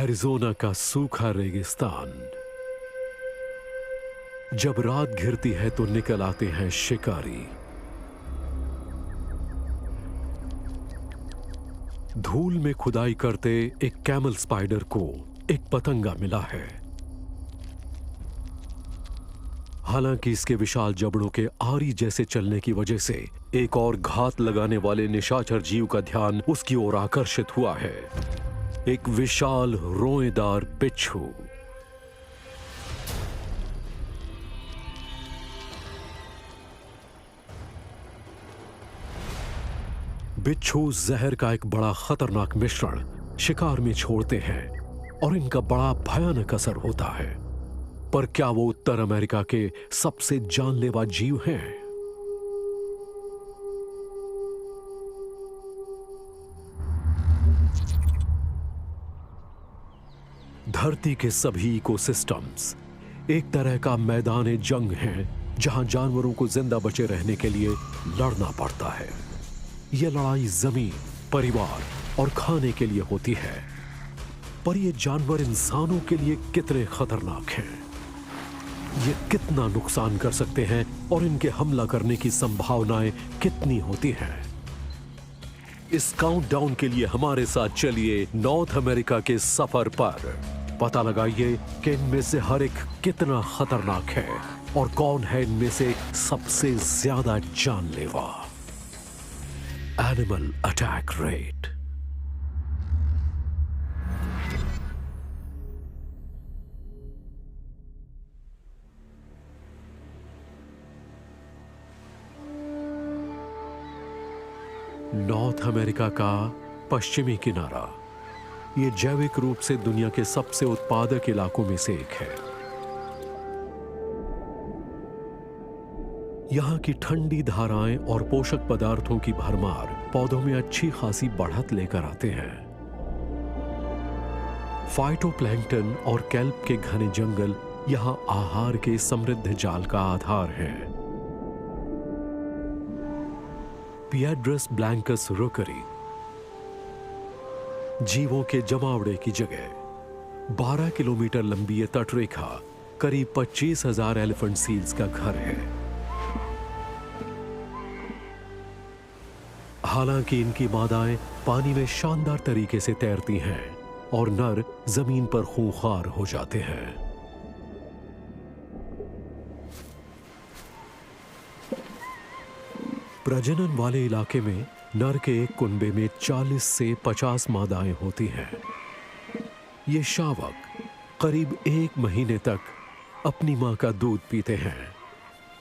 Arizona का सूखा रेगिस्तान। जब रात घिरती है तो निकल आते हैं शिकारी। धूल में खुदाई करते एक कैमल स्पाइडर को एक पतंगा मिला है। हालांकि इसके विशाल जबड़ों के आरी जैसे चलने की वजह से एक और घात लगाने वाले निशाचर जीव का ध्यान उसकी ओर आकर्षित हुआ है। एक विशाल रोएदार बिच्छू। बिच्छू जहर का एक बड़ा खतरनाक मिश्रण शिकार में छोड़ते हैं और इनका बड़ा भयानक असर होता है। पर क्या वो उत्तर अमेरिका के सबसे जानलेवा जीव हैं? धरती के सभी इकोसिस्टम्स एक तरह का मैदान जंग है जहां जानवरों को जिंदा बचे रहने के लिए लड़ना पड़ता है। यह लड़ाई जमीन, परिवार और खाने के लिए होती है। पर ये जानवर इंसानों के लिए कितने खतरनाक हैं, ये कितना नुकसान कर सकते हैं और इनके हमला करने की संभावनाएं कितनी होती हैं। इस काउंटडाउन के लिए हमारे साथ चलिए नॉर्थ अमेरिका के सफर पर। पता लगाइए कि इनमें से हर एक कितना खतरनाक है और कौन है इनमें से सबसे ज्यादा जानलेवा। Animal attack rate. North America का पश्चिमी किनारा ये जैविक रूप से दुनिया के सबसे उत्पादक इलाकों में से एक है। यहां की ठंडी धाराएं और पोषक पदार्थों की भरमार पौधों में अच्छी खासी बढ़त लेकर आते हैं। फाइटोप्लैंक्टन और केल्प के घने जंगल यहां आहार के समृद्ध जाल का आधार हैं। पिएड्रस ब्लैंकस रोकरी जीवों के जमावड़े की जगह 12 किलोमीटर लंबी ये तटरेखा करीब 25,000 एलिफेंट सील्स का घर है। हालांकि इनकी मादाएं पानी में शानदार तरीके से तैरती हैं और नर जमीन पर खूंखार हो जाते हैं। प्रजनन वाले इलाके में नर के एक कुनबे में 40 से 50 मादाएं होती हैं। ये शावक करीब 1 महीने तक अपनी मां का दूध पीते हैं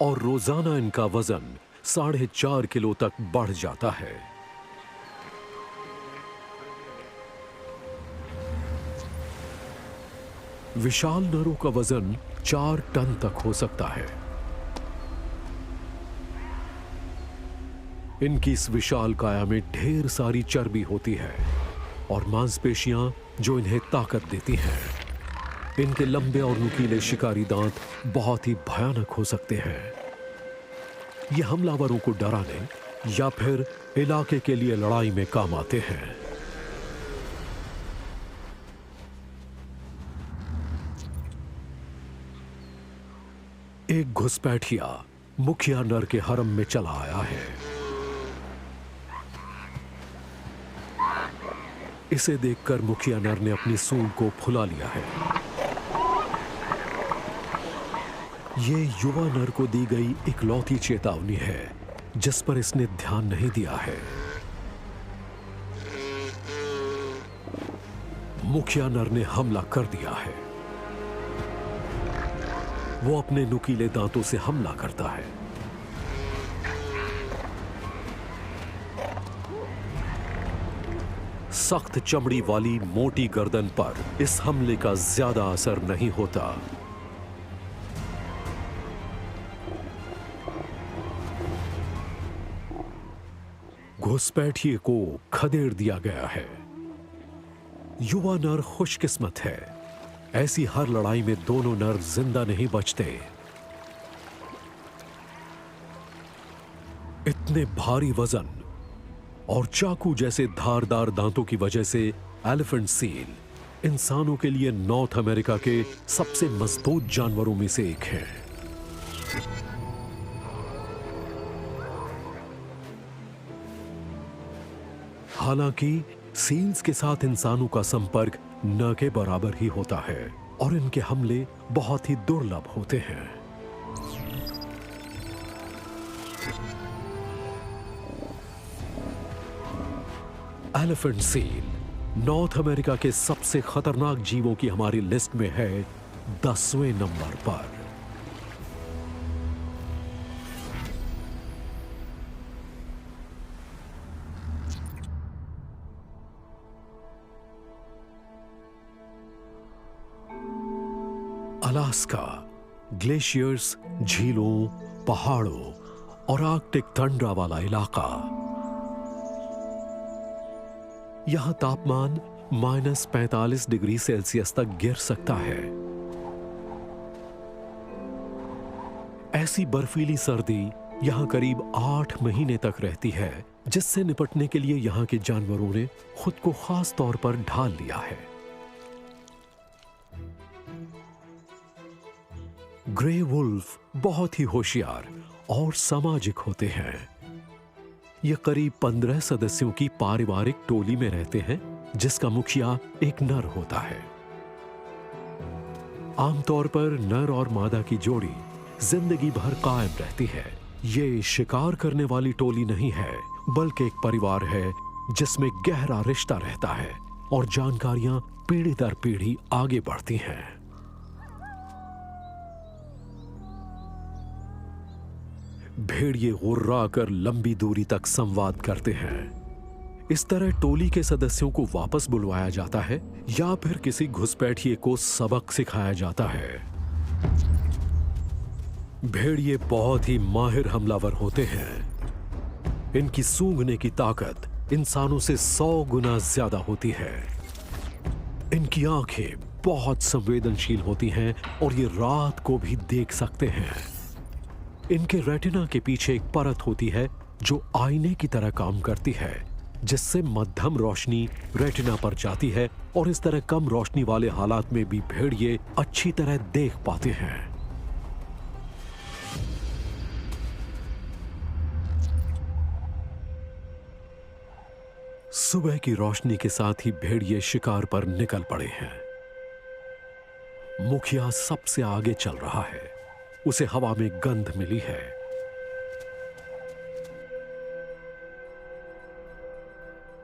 और रोजाना इनका वजन 4.5 किलो तक बढ़ जाता है। विशाल नरों का वजन 4 टन तक हो सकता है। इनकी इस विशाल काया में ढेर सारी चर्बी होती है और मांसपेशियां जो इन्हें ताकत देती हैं। इनके लंबे और नुकीले शिकारी दांत बहुत ही भयानक हो सकते हैं। ये हमलावरों को डराने या फिर इलाके के लिए लड़ाई में काम आते हैं। एक घुसपैठिया मुखिया नर के हरम में चला आया है। इसे देखकर मुखिया नर ने अपनी सूंड को फुला लिया है। ये युवा नर को दी गई इकलौती चेतावनी है जिस पर इसने ध्यान नहीं दिया है। मुखिया नर ने हमला कर दिया है। वो अपने नुकीले दांतों से हमला करता है। सख्त चमड़ी वाली मोटी गर्दन पर इस हमले का ज्यादा असर नहीं होता। घुसपैठिए को खदेड़ दिया गया है। युवा नर खुशकिस्मत है। ऐसी हर लड़ाई में दोनों नर जिंदा नहीं बचते। इतने भारी वजन और चाकू जैसे धारदार दांतों की वजह से एलिफेंट सील इंसानों के लिए नॉर्थ अमेरिका के सबसे मजबूत जानवरों में से एक है। हालांकि सील्स के साथ इंसानों का संपर्क न के बराबर ही होता है और इनके हमले बहुत ही दुर्लभ होते हैं। एलिफेंट सील नॉर्थ अमेरिका के सबसे खतरनाक जीवों की हमारी लिस्ट में है 10वें नंबर पर। अलास्का ग्लेशियर्स, झीलों, पहाड़ों और आर्कटिक टंड्रा वाला इलाका। यहां तापमान -45 डिग्री सेल्सियस तक गिर सकता है। ऐसी बर्फीली सर्दी यहां करीब 8 महीने तक रहती है, जिससे निपटने के लिए यहां के जानवरों ने खुद को खास तौर पर ढाल लिया है। ग्रे वुल्फ बहुत ही होशियार और सामाजिक होते हैं। ये करीब 15 सदस्यों की पारिवारिक टोली में रहते हैं, जिसका मुखिया एक नर होता है। आमतौर पर नर और मादा की जोड़ी जिंदगी भर कायम रहती है। ये शिकार करने वाली टोली नहीं है, बल्कि एक परिवार है जिसमें गहरा रिश्ता रहता है और जानकारियां पीढ़ी दर पीढ़ी आगे बढ़ती हैं। भेड़िए गुर्रा कर लंबी दूरी तक संवाद करते हैं। इस तरह टोली के सदस्यों को वापस बुलवाया जाता है या फिर किसी घुसपैठिए को सबक सिखाया जाता है। भेड़िए बहुत ही माहिर हमलावर होते हैं। इनकी सूंघने की ताकत इंसानों से 100 गुना ज्यादा होती है। इनकी आंखें बहुत संवेदनशील होती हैं और ये रात को भी देख सकते हैं। इनके रेटिना के पीछे एक परत होती है जो आईने की तरह काम करती है, जिससे मध्यम रोशनी रेटिना पर जाती है और इस तरह कम रोशनी वाले हालात में भी भेड़िए अच्छी तरह देख पाते हैं। सुबह की रोशनी के साथ ही भेड़िए शिकार पर निकल पड़े हैं। मुखिया सबसे आगे चल रहा है। उसे हवा में गंध मिली है।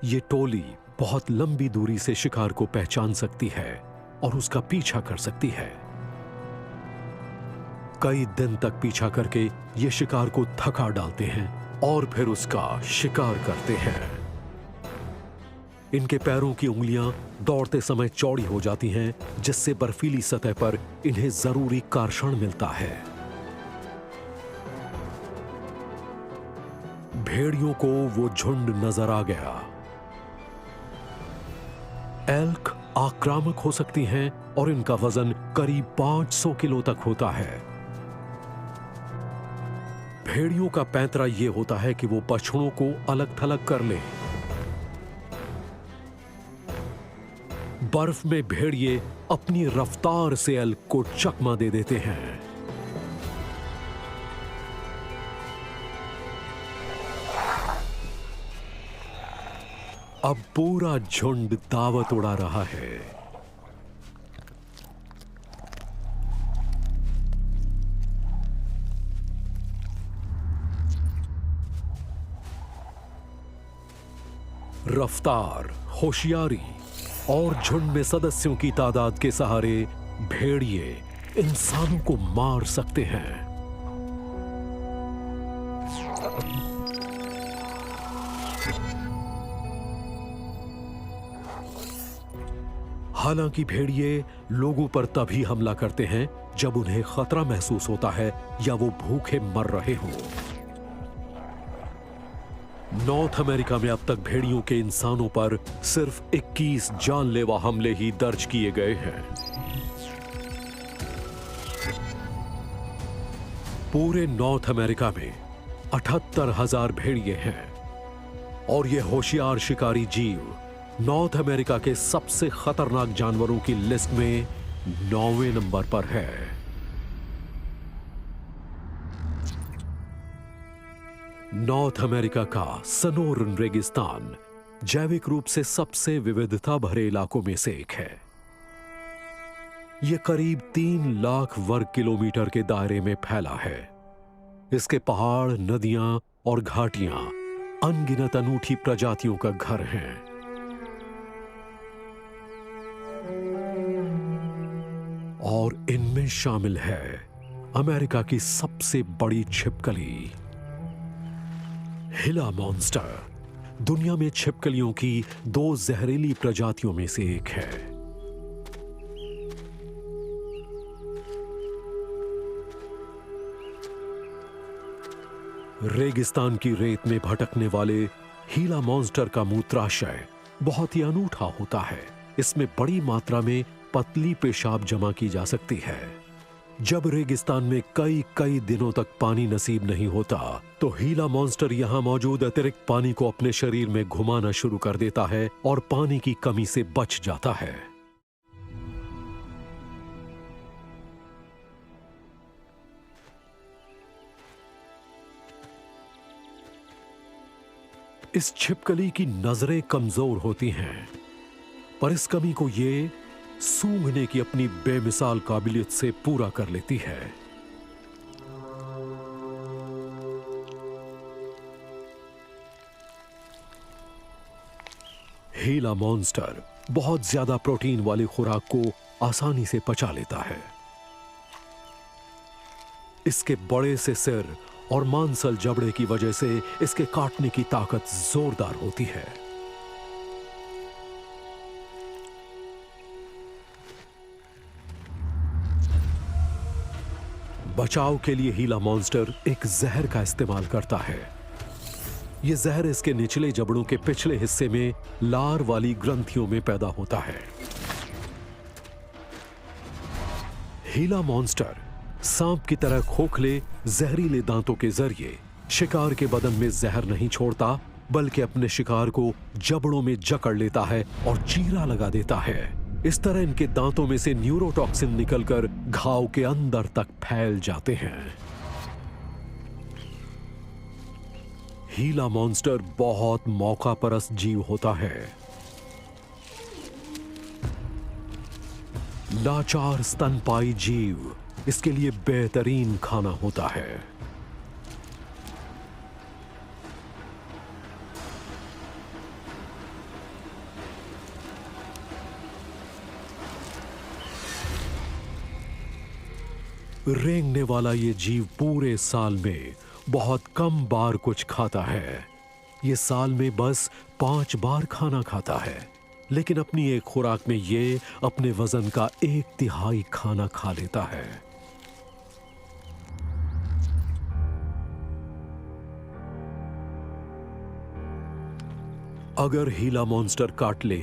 ये टोली बहुत लंबी दूरी से शिकार को पहचान सकती है और उसका पीछा कर सकती है। कई दिन तक पीछा करके ये शिकार को थका डालते हैं और फिर उसका शिकार करते हैं। इनके पैरों की उंगलियां दौड़ते समय चौड़ी हो जाती हैं, जिससे बर्फीली सतह पर इन्हें जरूरी कर्षण मिलता है। भेड़ियों को वो झुंड नजर आ गया। एल्क आक्रामक हो सकती हैं और इनका वजन करीब 500 किलो तक होता है। भेड़ियों का पैंतरा यह होता है कि वो बछड़ों को अलग थलग कर ले। बर्फ में भेड़िए अपनी रफ्तार से एल्क को चकमा दे देते हैं। अब पूरा झुंड दावत उड़ा रहा है। रफ्तार, होशियारी और झुंड में सदस्यों की तादाद के सहारे भेड़िए इंसानों को मार सकते हैं। हालांकि भेड़िए लोगों पर तभी हमला करते हैं जब उन्हें खतरा महसूस होता है या वो भूखे मर रहे हों। नॉर्थ अमेरिका में अब तक भेड़ियों के इंसानों पर सिर्फ 21 जानलेवा हमले ही दर्ज किए गए हैं। पूरे नॉर्थ अमेरिका में 78,000 भेड़िए हैं और ये होशियार शिकारी जीव नॉर्थ अमेरिका के सबसे खतरनाक जानवरों की लिस्ट में 9वें नंबर पर है। नॉर्थ अमेरिका का सनोरन रेगिस्तान जैविक रूप से सबसे विविधता भरे इलाकों में से एक है। यह करीब 3 लाख वर्ग किलोमीटर के दायरे में फैला है। इसके पहाड़, नदियां और घाटियां अनगिनत अनूठी प्रजातियों का घर हैं। और इनमें शामिल है अमेरिका की सबसे बड़ी छिपकली हिला मॉन्स्टर। दुनिया में छिपकलियों की 2 जहरीली प्रजातियों में से एक है। रेगिस्तान की रेत में भटकने वाले हीला मॉन्स्टर का मूत्राशय बहुत ही अनूठा होता है। इसमें बड़ी मात्रा में पतली पेशाब जमा की जा सकती है। जब रेगिस्तान में कई दिनों तक पानी नसीब नहीं होता, तो हीला मॉन्स्टर यहां मौजूद अतिरिक्त पानी को अपने शरीर में घुमाना शुरू कर देता है और पानी की कमी से बच जाता है। इस छिपकली की नजरें कमजोर होती हैं, पर इस कमी को ये सूंघने की अपनी बेमिसाल काबिलियत से पूरा कर लेती है। हीला मॉन्स्टर बहुत ज्यादा प्रोटीन वाली खुराक को आसानी से पचा लेता है। इसके बड़े से सिर और मांसल जबड़े की वजह से इसके काटने की ताकत जोरदार होती है। बचाव के लिए हीला मॉन्स्टर एक जहर का इस्तेमाल करता है। यह जहर इसके निचले जबड़ों के पिछले हिस्से में लार वाली ग्रंथियों में पैदा होता है। हीला मॉन्स्टर सांप की तरह खोखले जहरीले दांतों के जरिए शिकार के बदन में जहर नहीं छोड़ता, बल्कि अपने शिकार को जबड़ों में जकड़ लेता है और चीरा लगा देता है। इस तरह इनके दांतों में से न्यूरोटॉक्सिन निकलकर घाव के अंदर तक फैल जाते हैं। हीला मॉन्स्टर बहुत मौकापरस्त जीव होता है। लाचार स्तनपायी जीव इसके लिए बेहतरीन खाना होता है। रेंगने वाला ये जीव पूरे साल में बहुत कम बार कुछ खाता है। ये साल में बस 5 बार खाना खाता है, लेकिन अपनी एक खुराक में ये अपने वजन का 1/3 खाना खा लेता है। अगर हीला मॉन्स्टर काट ले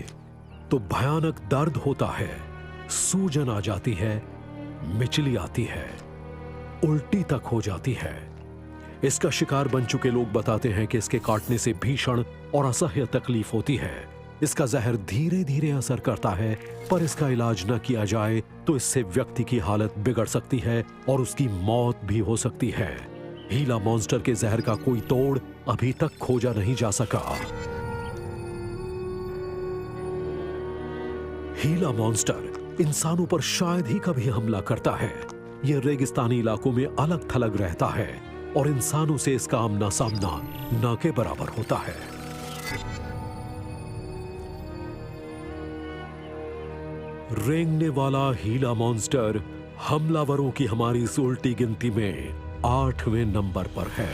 तो भयानक दर्द होता है, सूजन आ जाती है, मिचली आती है, उल्टी तक हो जाती है। इसका शिकार बन चुके लोग बताते हैं कि इसके काटने से भीषण और असह्य तकलीफ होती है। इसका जहर धीरे धीरे असर करता है, पर इसका इलाज न किया जाए तो इससे व्यक्ति की हालत बिगड़ सकती है और उसकी मौत भी हो सकती है। हीला मॉन्स्टर के जहर का कोई तोड़ अभी तक खोजा नहीं जा सका। हीला मॉन्स्टर इंसानों पर शायद ही कभी हमला करता है। यह रेगिस्तानी इलाकों में अलग थलग रहता है और इंसानों से इसका आमना सामना ना के बराबर होता है। रेंगने वाला हीला मॉन्स्टर हमलावरों की हमारी इस उल्टी गिनती में 8वें नंबर पर है।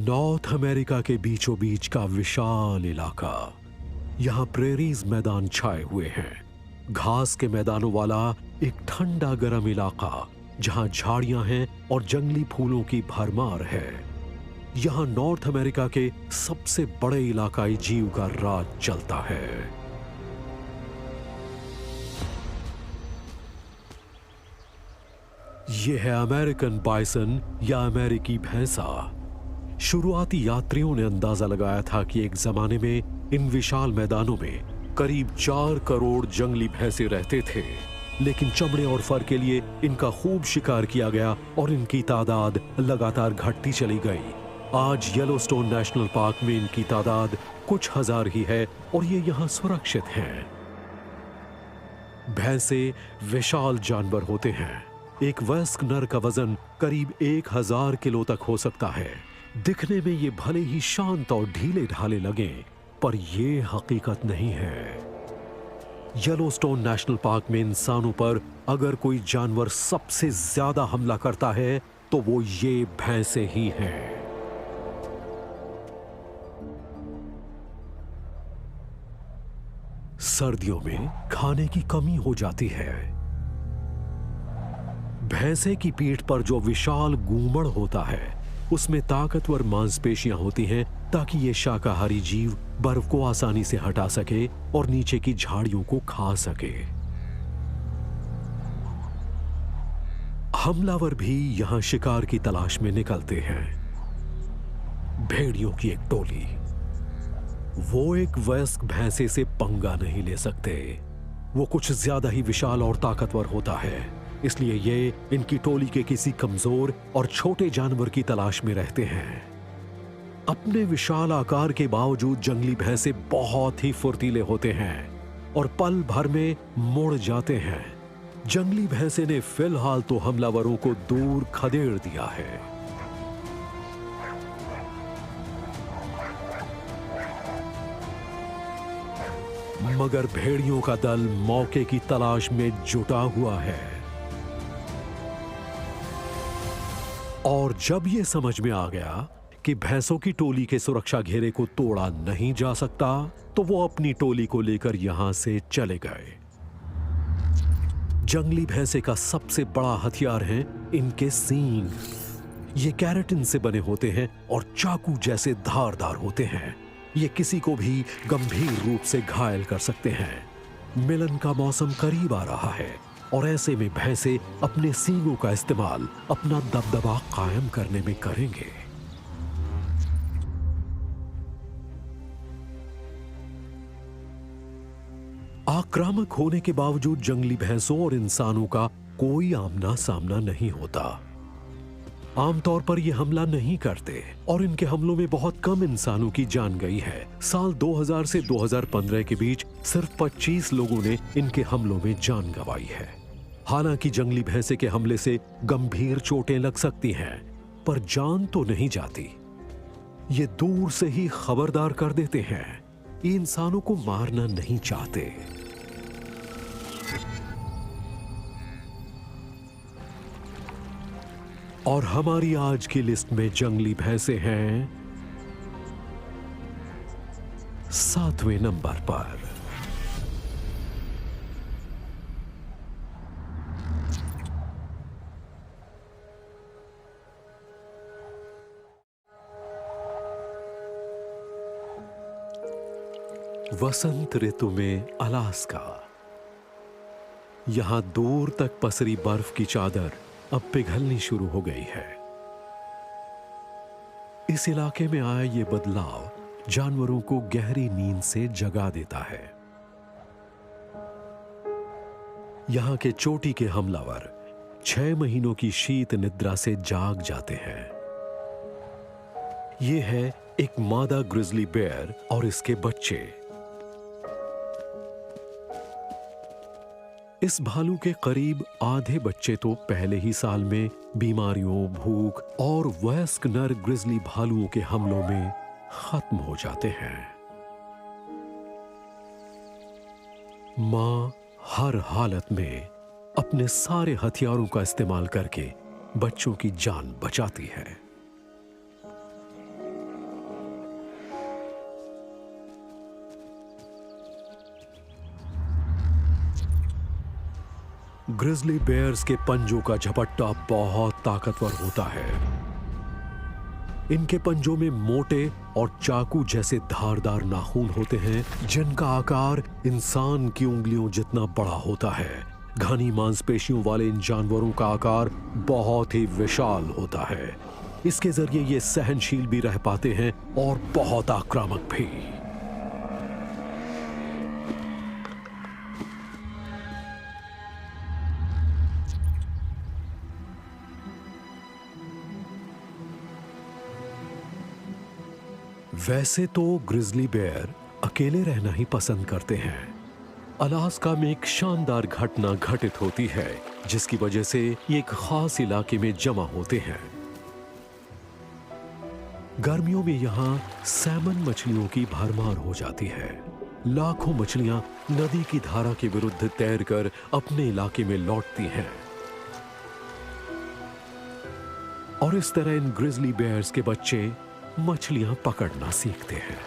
नॉर्थ अमेरिका के बीचों बीच का विशाल इलाका। यहां प्रेरीज मैदान छाए हुए हैं, घास के मैदानों वाला एक ठंडा गर्म इलाका जहां झाड़ियां हैं और जंगली फूलों की भरमार है। यहां नॉर्थ अमेरिका के सबसे बड़े इलाकाई जीव का राज चलता है। ये है अमेरिकन बाइसन या अमेरिकी भैंसा। शुरुआती यात्रियों ने अंदाजा लगाया था कि एक जमाने में इन विशाल मैदानों में करीब 4 करोड़ जंगली भैंसे रहते थे, लेकिन चमड़े और फर के लिए इनका खूब शिकार किया गया और इनकी तादाद लगातार घटती चली गई। आज येलोस्टोन नेशनल पार्क में इनकी तादाद कुछ हजार ही है और ये यहाँ सुरक्षित हैं। भैंसे विशाल जानवर होते हैं। एक वयस्क नर का वजन करीब 1000 किलो तक हो सकता है। दिखने में ये भले ही शांत और ढीले ढाले लगें, पर ये हकीकत नहीं है। येलोस्टोन नेशनल पार्क में इंसानों पर अगर कोई जानवर सबसे ज्यादा हमला करता है तो वो ये भैंसे ही हैं। सर्दियों में खाने की कमी हो जाती है। भैंसे की पीठ पर जो विशाल गूमड़ होता है उसमें ताकतवर मांसपेशियां होती हैं ताकि ये शाकाहारी जीव बर्फ को आसानी से हटा सके और नीचे की झाड़ियों को खा सके। हमलावर भी यहां शिकार की तलाश में निकलते हैं। भेड़ियों की एक टोली, वो एक वयस्क भैंसे से पंगा नहीं ले सकते। वो कुछ ज्यादा ही विशाल और ताकतवर होता है, इसलिए ये इनकी टोली के किसी कमजोर और छोटे जानवर की तलाश में रहते हैं। अपने विशाल आकार के बावजूद जंगली भैंसे बहुत ही फुर्तीले होते हैं और पल भर में मुड़ जाते हैं। जंगली भैंसे ने फिलहाल तो हमलावरों को दूर खदेड़ दिया है। मगर भेड़ियों का दल मौके की तलाश में जुटा हुआ है और जब यह समझ में आ गया कि भैंसों की टोली के सुरक्षा घेरे को तोड़ा नहीं जा सकता, तो वो अपनी टोली को लेकर यहां से चले गए। जंगली भैंसे का सबसे बड़ा हथियार है इनके सींग। ये कैराटिन से बने होते हैं और चाकू जैसे धारदार होते हैं। ये किसी को भी गंभीर रूप से घायल कर सकते हैं। मिलन का मौसम करीब आ रहा है और ऐसे में भैंसे अपने सींगों का इस्तेमाल अपना दबदबा कायम करने में करेंगे। आक्रामक होने के बावजूद जंगली भैंसों और इंसानों का कोई आमना सामना नहीं होता। आमतौर पर ये हमला नहीं करते और इनके हमलों में बहुत कम इंसानों की जान गई है। साल 2000 से 2015 के बीच सिर्फ 25 लोगों ने इनके हमलों में जान गंवाई है। हालांकि जंगली भैंसे के हमले से गंभीर चोटें लग सकती हैं, पर जान तो नहीं जाती। ये दूर से ही खबरदार कर देते हैं, ये इंसानों को मारना नहीं चाहते। और हमारी आज की लिस्ट में जंगली भैंसे हैं 7वें नंबर पर। वसंत ऋतु में अलास्का। यहां दूर तक पसरी बर्फ की चादर अब पिघलनी शुरू हो गई है। इस इलाके में आया ये बदलाव जानवरों को गहरी नींद से जगा देता है। यहां के चोटी के हमलावर 6 महीनों की शीत निद्रा से जाग जाते हैं। ये है एक मादा ग्रिजली बेयर और इसके बच्चे। इस भालू के करीब आधे बच्चे तो पहले ही साल में बीमारियों, भूख और वयस्क नर ग्रिजली भालुओं के हमलों में खत्म हो जाते हैं। मां हर हालत में अपने सारे हथियारों का इस्तेमाल करके बच्चों की जान बचाती है। ग्रिजली बेयर्स के पंजों का झपट्टा बहुत ताकतवर होता है। इनके पंजों में मोटे और चाकू जैसे धारदार नाखून होते हैं, जिनका आकार इंसान की उंगलियों जितना बड़ा होता है। घनी मांसपेशियों वाले इन जानवरों का आकार बहुत ही विशाल होता है। इसके जरिए ये सहनशील भी रह पाते हैं और बहुत आक्रामक भी। वैसे तो ग्रिजली बेयर अकेले रहना ही पसंद करते हैं। अलास्का में एक शानदार घटना घटित होती है जिसकी वजह से ये एक खास इलाके में जमा होते हैं। गर्मियों में यहां सैमन मछलियों की भरमार हो जाती है। लाखों मछलियां नदी की धारा के विरुद्ध तैरकर अपने इलाके में लौटती हैं और इस तरह इन ग्रिजली बेयर्स के बच्चे मछलियां पकड़ना सीखते हैं।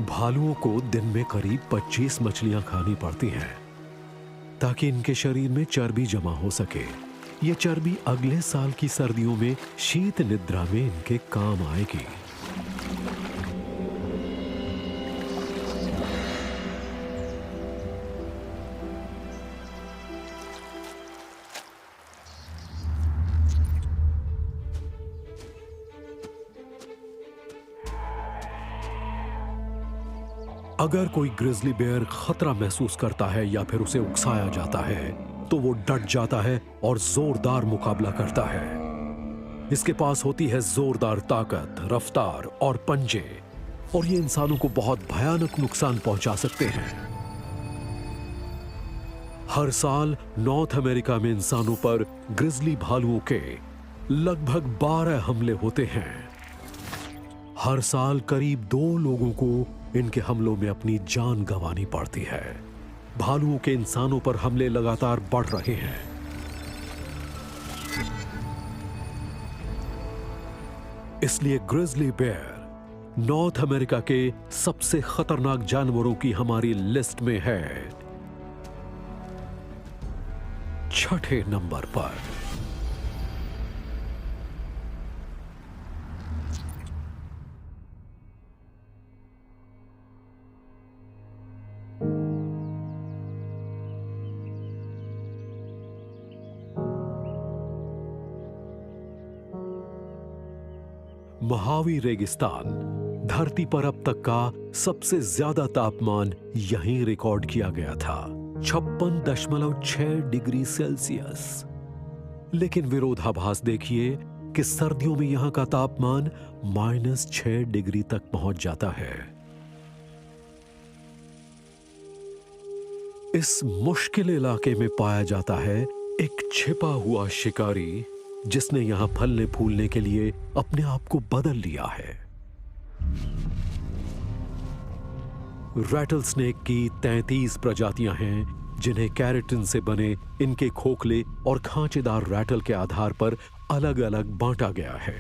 भालुओं को दिन में करीब 25 मछलियां खानी पड़ती हैं ताकि इनके शरीर में चर्बी जमा हो सके। ये चर्बी अगले साल की सर्दियों में शीत निद्रा में इनके काम आएगी। अगर कोई ग्रिजली बेयर खतरा महसूस करता है या फिर उसे उकसाया जाता है तो वो डट जाता है और जोरदार मुकाबला करता है। इसके पास होती है जोरदार ताकत, रफ्तार और पंजे, और ये इंसानों को बहुत भयानक नुकसान पहुंचा सकते हैं। हर साल नॉर्थ अमेरिका में इंसानों पर ग्रिजली भालुओं के लगभग 12 हमले होते हैं। हर साल करीब 2 लोगों को इनके हमलों में अपनी जान गंवानी पड़ती है। भालुओं के इंसानों पर हमले लगातार बढ़ रहे हैं। इसलिए ग्रिजली बेयर नॉर्थ अमेरिका के सबसे खतरनाक जानवरों की हमारी लिस्ट में है 6ठे नंबर पर। महावी रेगिस्तान धरती पर अब तक का सबसे ज्यादा तापमान यहीं रिकॉर्ड किया गया था, 56.6 डिग्री सेल्सियस। लेकिन विरोधाभास देखिए कि सर्दियों में यहां का तापमान -6 डिग्री तक पहुंच जाता है। इस मुश्किल इलाके में पाया जाता है एक छिपा हुआ शिकारी जिसने यहां फलने फूलने के लिए अपने आप को बदल लिया है। रैटल स्नेक की 33 प्रजातियां हैं जिन्हें कैरेटिन से बने इनके खोखले और खांचेदार रैटल के आधार पर अलग अलग बांटा गया है।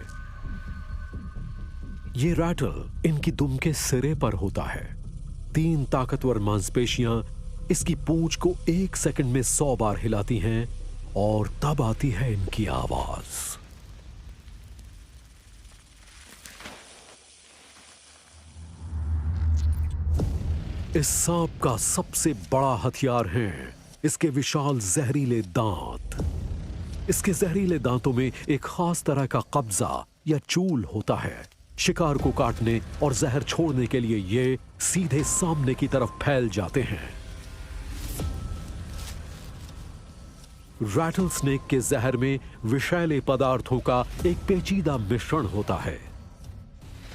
ये रैटल इनकी दुम के सिरे पर होता है। 3 ताकतवर मांसपेशियां इसकी पूंछ को 1 सेकंड में 100 बार हिलाती हैं और तब आती है इनकी आवाज। इस सांप का सबसे बड़ा हथियार है इसके विशाल जहरीले दांत। इसके जहरीले दांतों में एक खास तरह का कब्जा या चूल होता है। शिकार को काटने और जहर छोड़ने के लिए ये सीधे सामने की तरफ फैल जाते हैं। रैटल स्नेक के जहर में विषैले पदार्थों का एक पेचीदा मिश्रण होता है।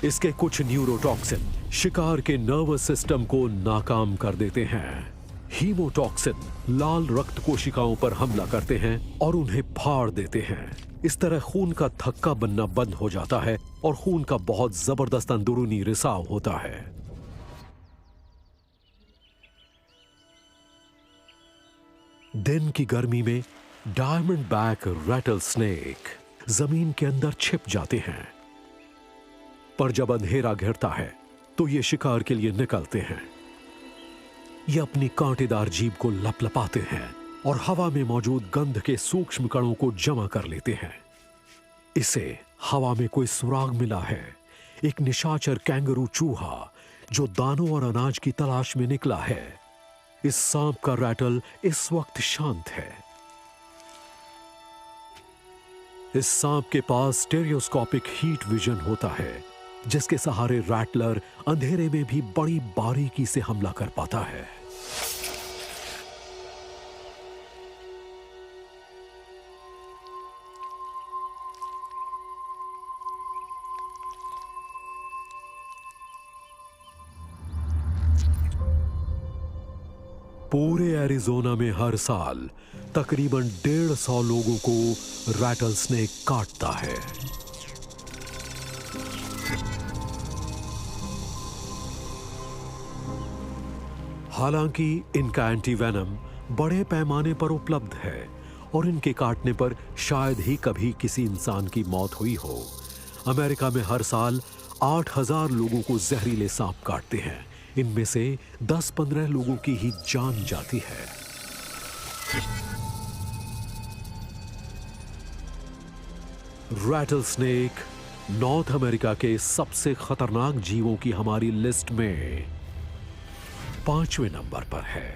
इसके कुछ न्यूरोटॉक्सिन शिकार के नर्वस सिस्टम को नाकाम कर देते हैं। हीमोटॉक्सिन लाल रक्त कोशिकाओं पर हमला करते हैं और उन्हें फाड़ देते हैं। इस तरह खून का थक्का बनना बंद हो जाता है और खून का बहुत जबरदस्त अंदरूनी रिसाव होता है। दिन की गर्मी में डायमंड बैक रैटल स्नेक जमीन के अंदर छिप जाते हैं, पर जब अंधेरा घिरता है तो ये शिकार के लिए निकलते हैं। ये अपनी कांटेदार जीभ को लपलपाते हैं और हवा में मौजूद गंध के सूक्ष्म कणों को जमा कर लेते हैं। इसे हवा में कोई सुराग मिला है। एक निशाचर कैंगरू चूहा जो दानों और अनाज की तलाश में निकला है। इस सांप का रैटल इस वक्त शांत है। इस सांप के पास स्टेरियोस्कोपिक हीट विजन होता है, जिसके सहारे रैटलर अंधेरे में भी बड़ी बारीकी से हमला कर पाता है। पूरे एरिज़ोना में हर साल तकरीबन 150 लोगों को रैटल स्नेक काटता है। हालांकि इनका एंटीवेनम बड़े पैमाने पर उपलब्ध है और इनके काटने पर शायद ही कभी किसी इंसान की मौत हुई हो। अमेरिका में हर साल 8000 लोगों को जहरीले सांप काटते हैं। इनमें से 10-15 लोगों की ही जान जाती है। रैटल स्नेक नॉर्थ अमेरिका के सबसे खतरनाक जीवों की हमारी लिस्ट में 5वें नंबर पर है।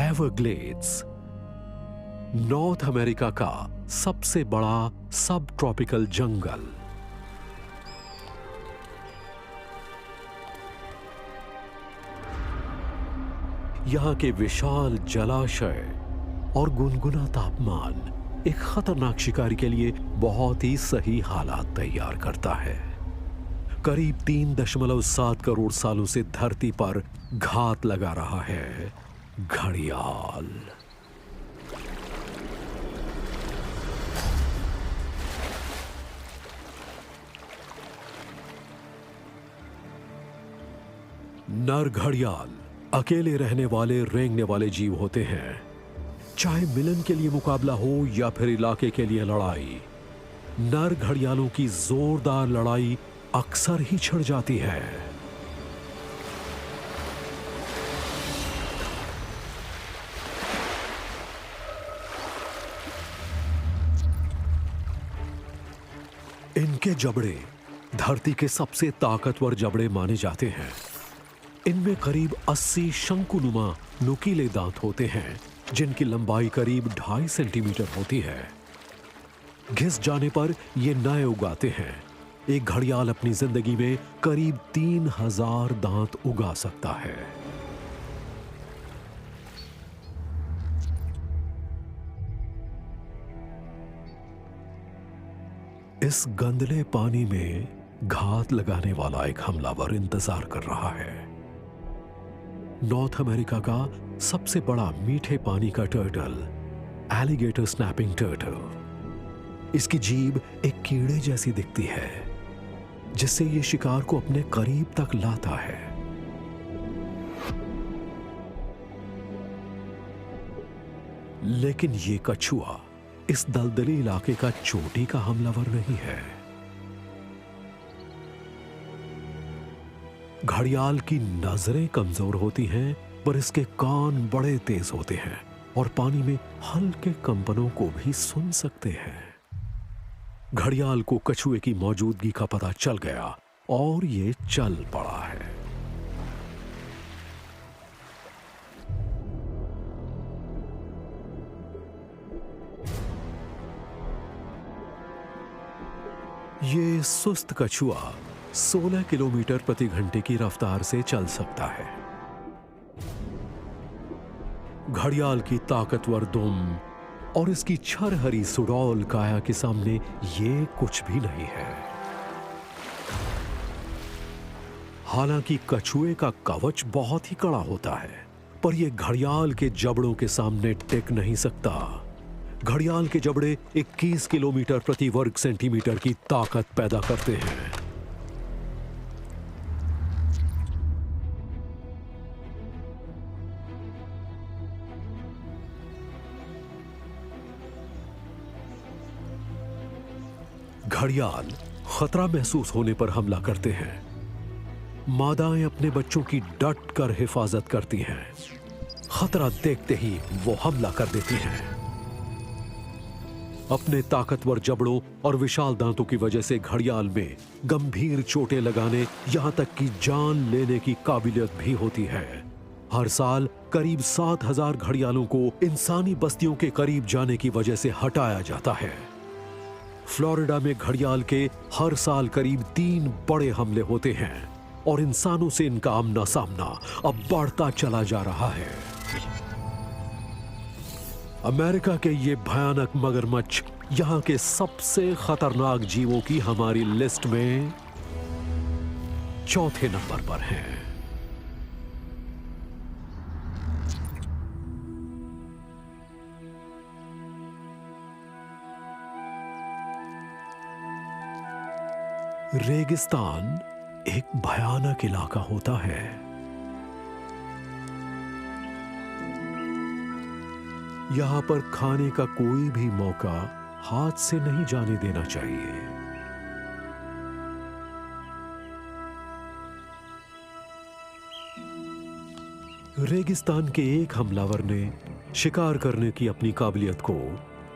एवरग्लेड्स नॉर्थ अमेरिका का सबसे बड़ा सब ट्रॉपिकल जंगल। यहां के विशाल जलाशय और गुनगुना तापमान एक खतरनाक शिकारी के लिए बहुत ही सही हालात तैयार करता है। करीब 3.7 करोड़ सालों से धरती पर घात लगा रहा है घड़ियाल। नर घड़ियाल अकेले रहने वाले रेंगने वाले जीव होते हैं। चाहे मिलन के लिए मुकाबला हो या फिर इलाके के लिए लड़ाई, नर घड़ियालों की जोरदार लड़ाई अक्सर ही छिड़ जाती है। इनके जबड़े धरती के सबसे ताकतवर जबड़े माने जाते हैं। इनमें करीब 80 शंकुनुमा नुकीले दांत होते हैं, जिनकी लंबाई करीब 2.5 सेंटीमीटर होती है। घिस जाने पर ये नए उगाते हैं। एक घड़ियाल अपनी जिंदगी में करीब 3000 दांत उगा सकता है। इस गंदले पानी में घात लगाने वाला एक हमलावर इंतजार कर रहा है। नॉर्थ अमेरिका का सबसे बड़ा मीठे पानी का टर्टल, एलिगेटर स्नैपिंग टर्टल। इसकी जीभ एक कीड़े जैसी दिखती है, जिससे ये शिकार को अपने करीब तक लाता है। लेकिन ये कछुआ इस दलदली इलाके का चोटी का हमलावर नहीं है। घड़ियाल की नजरें कमजोर होती हैं, पर इसके कान बड़े तेज होते हैं और पानी में हल्के कंपनों को भी सुन सकते हैं। घड़ियाल को कछुए की मौजूदगी का पता चल गया और ये चल पड़ा है। ये सुस्त कछुआ 16 किलोमीटर प्रति घंटे की रफ्तार से चल सकता है। घड़ियाल की ताकतवर दुम और इसकी छरहरी सुडौल काया के सामने ये कुछ भी नहीं है। हालांकि कछुए का कवच बहुत ही कड़ा होता है, पर यह घड़ियाल के जबड़ों के सामने टिक नहीं सकता। घड़ियाल के जबड़े 21 किलोमीटर प्रति वर्ग सेंटीमीटर की ताकत पैदा करते हैं। घड़ियाल खतरा महसूस होने पर हमला करते हैं। मादाएं अपने बच्चों की डट कर हिफाजत करती हैं। खतरा देखते ही वो हमला कर देती हैं। अपने ताकतवर जबड़ों और विशाल दांतों की वजह से घड़ियाल में गंभीर चोटें लगाने, यहां तक कि जान लेने की काबिलियत भी होती है। हर साल करीब 7,000 घड़ियालों को इंसानी बस्तियों के करीब जाने की वजह से हटाया जाता है। फ्लोरिडा में घड़ियाल के हर साल करीब 3 बड़े हमले होते हैं और इंसानों से इनका आमना सामना अब बढ़ता चला जा रहा है। अमेरिका के ये भयानक मगरमच्छ यहां के सबसे खतरनाक जीवों की हमारी लिस्ट में चौथे नंबर पर हैं। रेगिस्तान एक भयानक इलाका होता है। यहां पर खाने का कोई भी मौका हाथ से नहीं जाने देना चाहिए। रेगिस्तान के एक हमलावर ने शिकार करने की अपनी काबिलियत को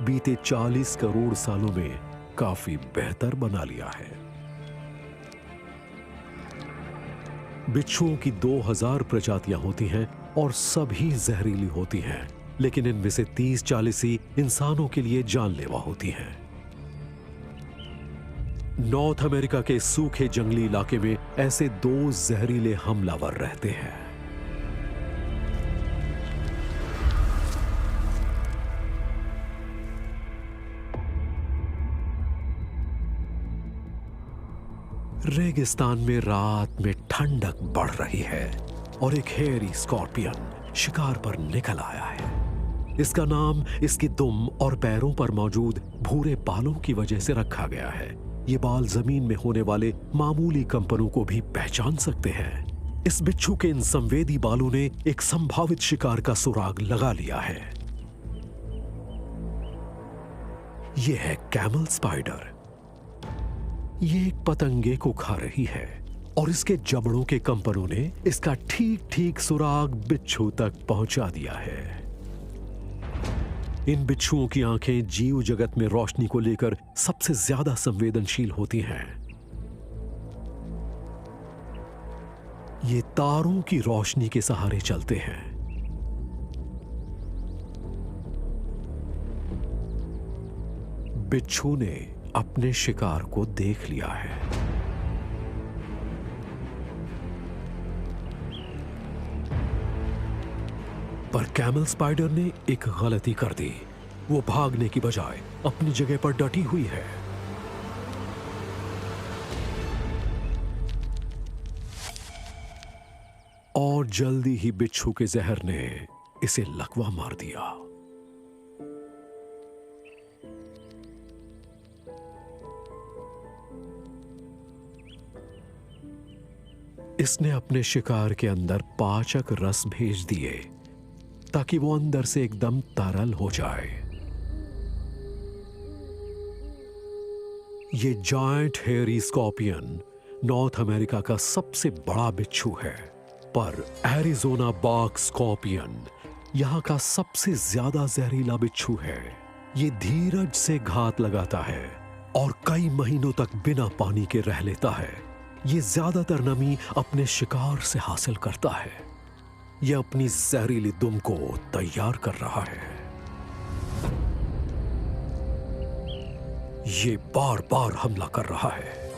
बीते 40 करोड़ सालों में काफी बेहतर बना लिया है। बिच्छुओं की 2000 प्रजातियां होती हैं और सभी जहरीली होती हैं, लेकिन इनमें से 30-40 ही इंसानों के लिए जानलेवा होती हैं। नॉर्थ अमेरिका के सूखे जंगली इलाके में ऐसे 2 जहरीले हमलावर रहते हैं। रेगिस्तान में रात में ठंडक बढ़ रही है और एक हेयरी स्कॉर्पियन शिकार पर निकल आया है। इसका नाम इसकी दुम और पैरों पर मौजूद भूरे बालों की वजह से रखा गया है। ये बाल जमीन में होने वाले मामूली कंपनों को भी पहचान सकते हैं। इस बिच्छू के इन संवेदी बालों ने एक संभावित शिकार का सुराग लगा लिया है। यह है कैमल स्पाइडर। ये एक पतंगे को खा रही है और इसके जबड़ों के कंपनों ने इसका ठीक ठीक सुराग बिच्छू तक पहुंचा दिया है। इन बिच्छुओं की आंखें जीव जगत में रोशनी को लेकर सबसे ज्यादा संवेदनशील होती हैं। ये तारों की रोशनी के सहारे चलते हैं। बिच्छू ने अपने शिकार को देख लिया है। पर कैमल स्पाइडर ने एक गलती कर दी। वो भागने की बजाय अपनी जगह पर डटी हुई है। और जल्दी ही बिच्छू के जहर ने इसे लकवा मार दिया। इसने अपने शिकार के अंदर पाचक रस भेज दिए ताकि वो अंदर से एकदम तरल हो जाए। ये giant hairy scorpion north America का सबसे बड़ा बिच्छू है, पर एरिज़ोना बॉग स्कॉर्पियन यहां का सबसे ज्यादा जहरीला बिच्छू है। ये धीरज से घात लगाता है और कई महीनों तक बिना पानी के रह लेता है। ये ज्यादातर नमी अपने शिकार से हासिल करता है। यह अपनी जहरीली दुम को तैयार कर रहा है। ये बार बार हमला कर रहा है।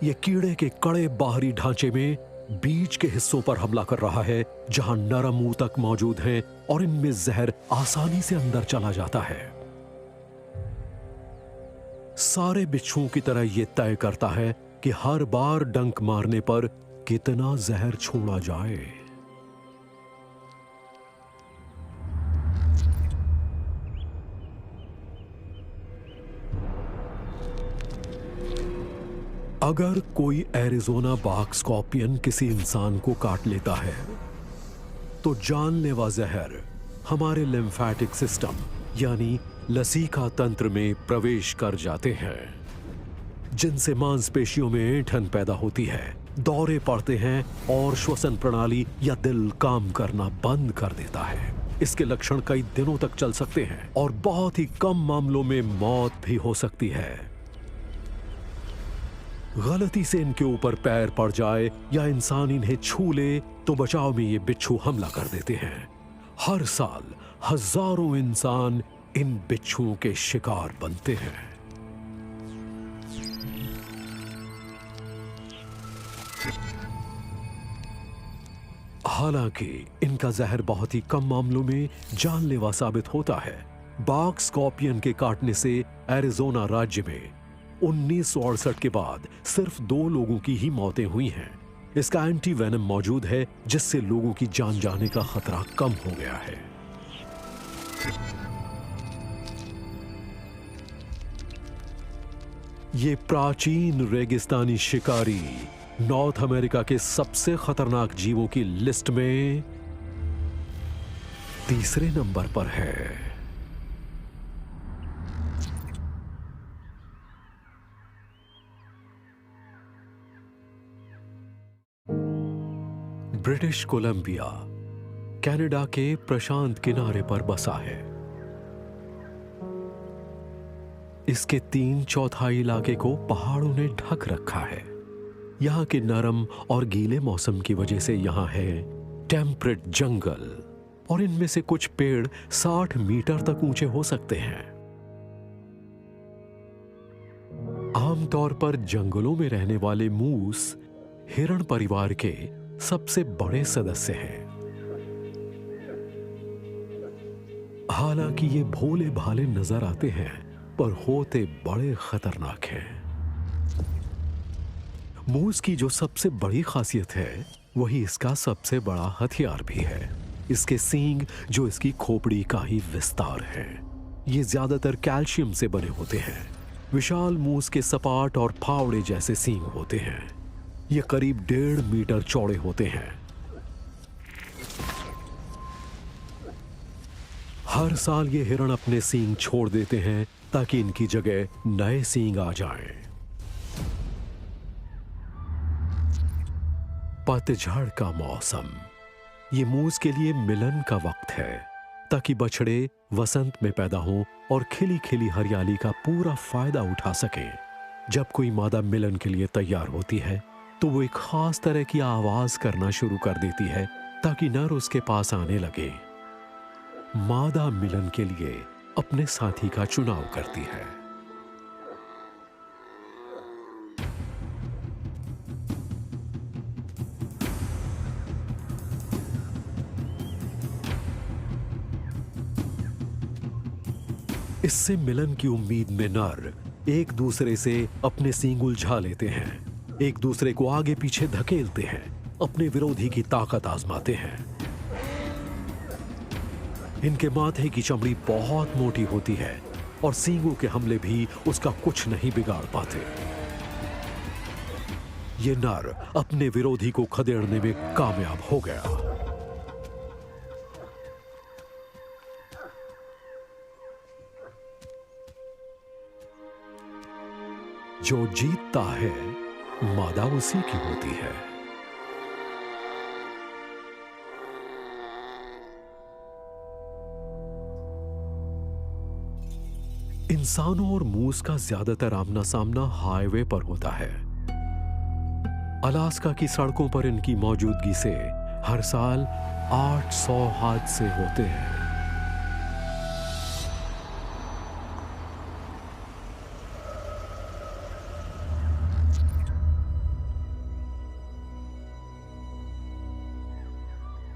यह कीड़े के कड़े बाहरी ढांचे में बीच के हिस्सों पर हमला कर रहा है, जहां नरम ऊतक मौजूद हैं और इनमें जहर आसानी से अंदर चला जाता है। सारे बिच्छुओं की तरह यह तय करता है कि हर बार डंक मारने पर कितना जहर छोड़ा जाए। अगर कोई एरिज़ोना बॉग स्कॉर्पियन किसी इंसान को काट लेता है तो जानलेवा जहर हमारे लिम्फेटिक सिस्टम यानी लसीका तंत्र में प्रवेश कर जाते हैं, जिनसे मांसपेशियों में ऐंठन पैदा होती है, दौरे पड़ते हैं और श्वसन प्रणाली या दिल काम करना बंद कर देता है। इसके लक्षण कई दिनों तक चल सकते हैं और बहुत ही कम मामलों में मौत भी हो सकती है। गलती से इनके ऊपर पैर पड़ जाए या इंसान इन्हें छू ले तो बचाव में ये बिच्छू हमला कर देते हैं। हर साल हजारों इंसान इन बिच्छुओं के शिकार बनते हैं। हालांकि इनका जहर बहुत ही कम मामलों में जानलेवा साबित होता है। बाघ स्कॉर्पियन के काटने से एरिज़ोना राज्य में 1968 के बाद सिर्फ 2 लोगों की ही मौतें हुई हैं। इसका एंटी वेनम मौजूद है, जिससे लोगों की जान जाने का खतरा कम हो गया है। ये प्राचीन रेगिस्तानी शिकारी नॉर्थ अमेरिका के सबसे खतरनाक जीवों की लिस्ट में तीसरे नंबर पर है। ब्रिटिश कोलंबिया कनाडा के प्रशांत किनारे पर बसा है। इसके 3/4 इलाके को पहाड़ों ने ढक रखा है। यहाँ के नरम और गीले मौसम की वजह से यहाँ है टेम्परेट जंगल, और इनमें से कुछ पेड़ 60 मीटर तक ऊंचे हो सकते हैं। आमतौर पर जंगलों में रहने वाले मूस हिरण परिवार के सबसे बड़े सदस्य हैं। हालांकि ये भोले भाले नजर आते हैं, पर होते बड़े खतरनाक हैं। मूस की जो सबसे बड़ी खासियत है, वही इसका सबसे बड़ा हथियार भी है। इसके सींग, जो इसकी खोपड़ी का ही विस्तार है, ये ज्यादातर कैल्शियम से बने होते हैं। विशाल मूस के सपाट और फावड़े जैसे सींग होते हैं। ये करीब 1.5 मीटर चौड़े होते हैं। हर साल ये हिरण अपने सींग छोड़ देते हैं ताकि इनकी जगह नए सींग आ जाएं। पतझड़ का मौसम ये मूस के लिए मिलन का वक्त है, ताकि बछड़े वसंत में पैदा हों और खिली खिली हरियाली का पूरा फायदा उठा सकें। जब कोई मादा मिलन के लिए तैयार होती है तो वो एक खास तरह की आवाज करना शुरू कर देती है ताकि नर उसके पास आने लगे। मादा मिलन के लिए अपने साथी का चुनाव करती है। इससे मिलन की उम्मीद में नर एक दूसरे से अपने सींग उलझा लेते हैं, एक दूसरे को आगे पीछे धकेलते हैं, अपने विरोधी की ताकत आजमाते हैं। इनके माथे की चमड़ी बहुत मोटी होती है और सींगों के हमले भी उसका कुछ नहीं बिगाड़ पाते। ये नर अपने विरोधी को खदेड़ने में कामयाब हो गया। जो जीतता है, मादा उसी की होती है। इंसानों और मूस का ज्यादातर आमना सामना हाईवे पर होता है। अलास्का की सड़कों पर इनकी मौजूदगी से हर साल 800 हादसे होते हैं।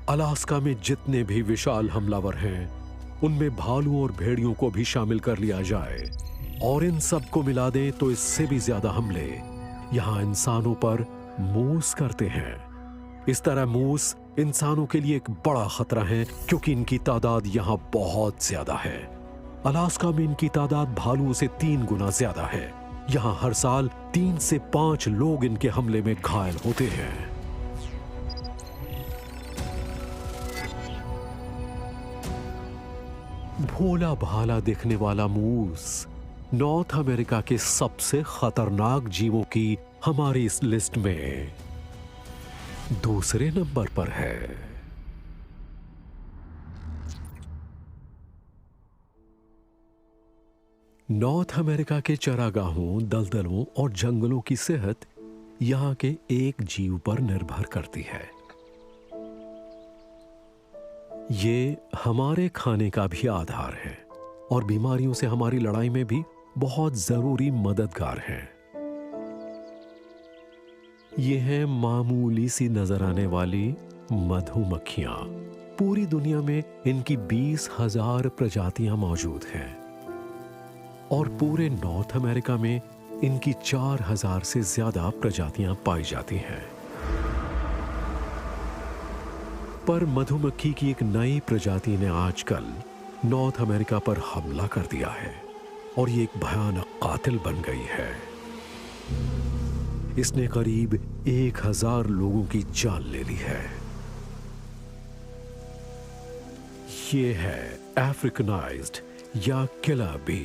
अलास्का में जितने भी विशाल हमलावर हैं, उनमें भालू और भेड़ियों को भी शामिल कर लिया जाए और इन सब को मिला दें तो इससे भी ज्यादा हमले यहां इंसानों पर मूस करते हैं। इस तरह मूस इंसानों के लिए एक बड़ा खतरा है, क्योंकि इनकी तादाद यहां बहुत ज्यादा है। अलास्का में इनकी तादाद भालुओं से 3 गुना ज्यादा है। यहां हर साल 3 से 5 लोग इनके हमले में घायल होते हैं। भोला भाला दिखने वाला मूस नॉर्थ अमेरिका के सबसे खतरनाक जीवों की हमारी इस लिस्ट में दूसरे नंबर पर है। नॉर्थ अमेरिका के चरागाहों, दलदलों और जंगलों की सेहत यहां के एक जीव पर निर्भर करती है। ये हमारे खाने का भी आधार है और बीमारियों से हमारी लड़ाई में भी बहुत जरूरी मददगार है। ये हैं मामूली सी नजर आने वाली मधुमक्खियां। पूरी दुनिया में इनकी 20,000 प्रजातियां मौजूद हैं और पूरे नॉर्थ अमेरिका में इनकी 4,000 से ज्यादा प्रजातियां पाई जाती हैं। पर मधुमक्खी की एक नई प्रजाति ने आजकल नॉर्थ अमेरिका पर हमला कर दिया है और ये एक भयानक कातिल बन गई है। इसने करीब 1,000 लोगों की जान ले ली है। ये है अफ्रीकनाइज्ड या किलर बी।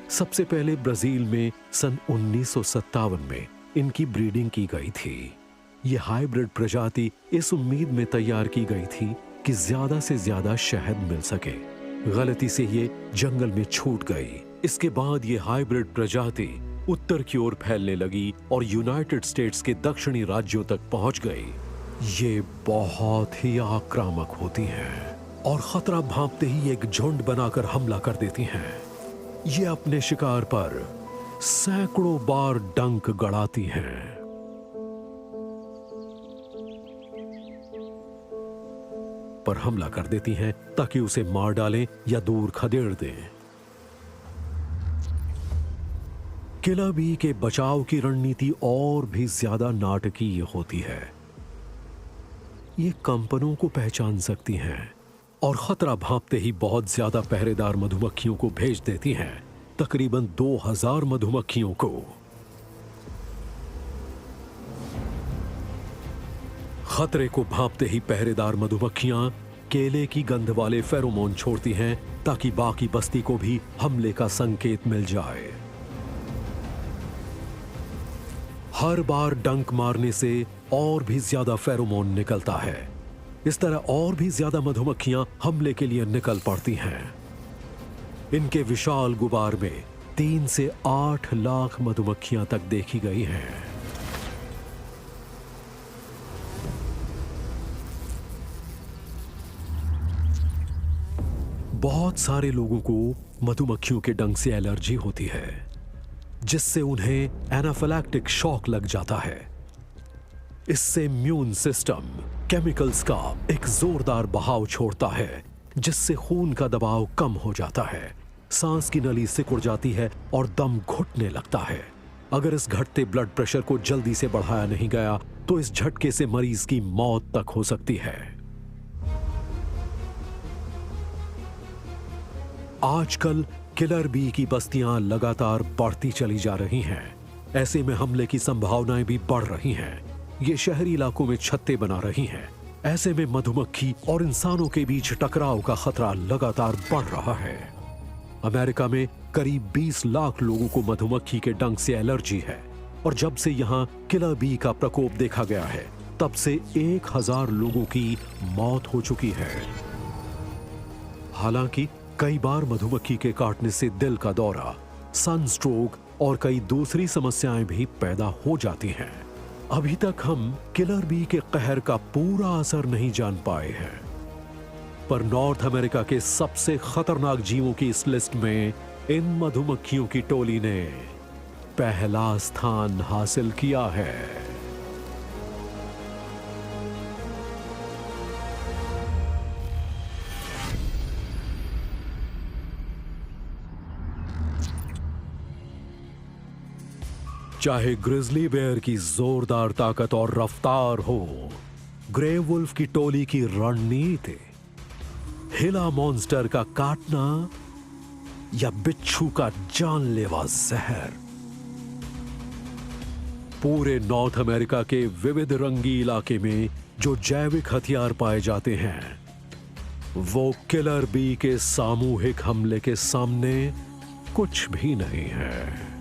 सबसे पहले ब्राजील में सन 1957 में इनकी ब्रीडिंग की गई थी। यह हाइब्रिड प्रजाति इस उम्मीद में तैयार की गई थी कि ज्यादा से ज्यादा शहद मिल सके। गलती से ये जंगल में छूट गई। इसके बाद ये हाइब्रिड प्रजाति उत्तर की ओर फैलने लगी और यूनाइटेड स्टेट्स के दक्षिणी राज्यों तक पहुंच गई। ये बहुत ही आक्रामक होती हैं और खतरा भांपते ही एक झुंड बनाकर हमला कर देती हैं। ये अपने शिकार पर सैकड़ों बार डंक गड़ाती हैं। पर हमला कर देती हैं ताकि उसे मार डालें या दूर खदेड़ दें। किलर बी के बचाव की रणनीति और भी ज्यादा नाटकीय होती है। ये कंपनों को पहचान सकती हैं और खतरा भांपते ही बहुत ज्यादा पहरेदार मधुमक्खियों को भेज देती हैं, तकरीबन 2,000 मधुमक्खियों को। खतरे को भांपते ही पहरेदार मधुमक्खियां केले की गंध वाले फेरोमोन छोड़ती हैं ताकि बाकी बस्ती को भी हमले का संकेत मिल जाए। हर बार डंक मारने से और भी ज्यादा फेरोमोन निकलता है। इस तरह और भी ज्यादा मधुमक्खियां हमले के लिए निकल पड़ती हैं। इनके विशाल गुबार में 3 से 8 लाख मधुमक्खियां तक देखी गई हैं। बहुत सारे लोगों को मधुमक्खियों के डंक से एलर्जी होती है, जिससे उन्हें एनाफिलैक्टिक शॉक लग जाता है। इससे इम्यून सिस्टम केमिकल्स का एक जोरदार बहाव छोड़ता है, जिससे खून का दबाव कम हो जाता है, सांस की नली सिकुड़ जाती है और दम घुटने लगता है। अगर इस घटते ब्लड प्रेशर को जल्दी से बढ़ाया नहीं गया तो इस झटके से मरीज की मौत तक हो सकती है। आजकल किलर बी की बस्तियां लगातार बढ़ती चली जा रही हैं। ऐसे में हमले की संभावनाएं भी बढ़ रही हैं। ये शहरी इलाकों में छत्ते बना रही हैं। ऐसे में मधुमक्खी और इंसानों के बीच टकराव का खतरा लगातार बढ़ रहा है। अमेरिका में करीब 20 लाख लोगों को मधुमक्खी के डंक से एलर्जी है और जब से यहाँ किलर बी का प्रकोप देखा गया है तब से 1,000 लोगों की मौत हो चुकी है। हालांकि कई बार मधुमक्खी के काटने से दिल का दौरा, सनस्ट्रोक और कई दूसरी समस्याएं भी पैदा हो जाती हैं। अभी तक हम किलर बी के कहर का पूरा असर नहीं जान पाए हैं, पर नॉर्थ अमेरिका के सबसे खतरनाक जीवों की इस लिस्ट में इन मधुमक्खियों की टोली ने पहला स्थान हासिल किया है। चाहे ग्रिजली बेयर की जोरदार ताकत और रफ्तार हो, ग्रे वुल्फ की टोली की रणनीति, हिला मॉन्स्टर का काटना या बिच्छू का जानलेवा जहर, पूरे नॉर्थ अमेरिका के विविध रंगी इलाके में जो जैविक हथियार पाए जाते हैं वो किलर बी के सामूहिक हमले के सामने कुछ भी नहीं है।